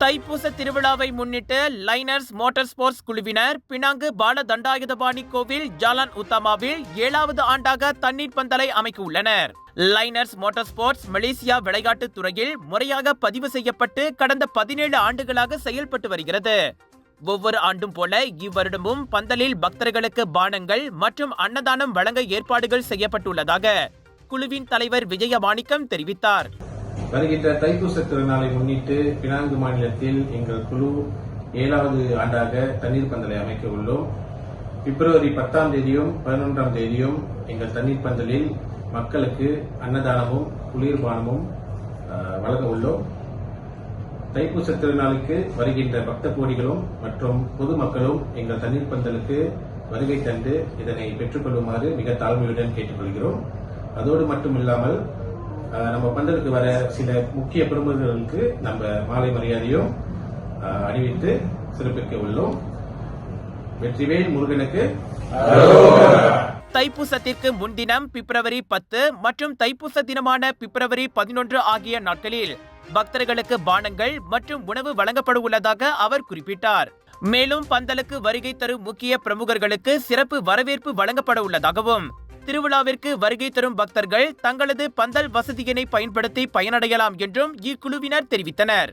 தைப்பூச திருவிழாவை முன்னிட்டு லைனர்ஸ் மோட்டார் ஸ்போர்ட்ஸ் குழுவினர் பினாங்கு பால தண்டாயுதபாணி கோவில் ஜாலான் உத்தாமாவில் 7வது ஆண்டாக தண்ணீர் பந்தலை அமைக்க உள்ளனர். லைனர்ஸ் மோட்டார் ஸ்போர்ட்ஸ் மலேசியா விளையாட்டுத் துறையில் முறையாக பதிவு செய்யப்பட்டு கடந்த 17 ஆண்டுகளாக செயல்பட்டு வருகிறது. ஒவ்வொரு ஆண்டும் போல இவ்வருடமும் பந்தலில் பக்தர்களுக்கு பானங்கள் மற்றும் அன்னதானம் வழங்க ஏற்பாடுகள் செய்யப்பட்டுள்ளதாக குழுவின் தலைவர் விஜயமாணிக்கம் தெரிவித்தார். வருகின்ற தைப்பூச திருநாளை முன்னிட்டு பினாங்கு மாநிலத்தில் எங்கள் குழு 7வது ஆண்டாக தண்ணீர் பந்தலை அமைக்க உள்ளோம். பிப்ரவரி 10ஆம் தேதியும் 11ஆம் தேதியும் எங்கள் தண்ணீர் பந்தலில் மக்களுக்கு அன்னதானமும் குளிர்பானமும் வழங்க உள்ளோம். தைப்பூச திருநாளுக்கு வருகின்ற பக்த கோடிகளும் மற்றும் பொதுமக்களும் எங்கள் தண்ணீர் பந்தலுக்கு வருகை தந்து இதனை பெற்றுக்கொள்ளுமாறு மிக தாழ்மையுடன் கேட்டுக்கொள்கிறோம். அதோடு மட்டுமில்லாமல் நம்ம பந்தலுக்கு வர சில முக்கிய பிரமுகர்களுக்கு நம்ம மாலை மரியாதையும் அணிவித்து சிறப்பிக்க உள்ளோம். வெற்றிவேல் முருகனுக்கு. தைப்பூசத்திற்கு முன்தினம் பிப்ரவரி 10 மற்றும் தைப்பூச தினமான பிப்ரவரி 11 ஆகிய நாட்களில் பக்தர்களுக்கு பானங்கள் மற்றும் உணவு வழங்கப்பட உள்ளதாக அவர் குறிப்பிட்டார். மேலும் பந்தலுக்கு வருகை தரும் முக்கிய பிரமுகர்களுக்கு சிறப்பு வரவேற்பு வழங்கப்பட உள்ளதாகவும் திருவிழாவிற்கு வருகை தரும் பக்தர்கள் தங்களது பந்தல் வசதியினை பயன்படுத்தி பயனடையலாம் என்றும் இக்குழுவினர் தெரிவித்தனர்.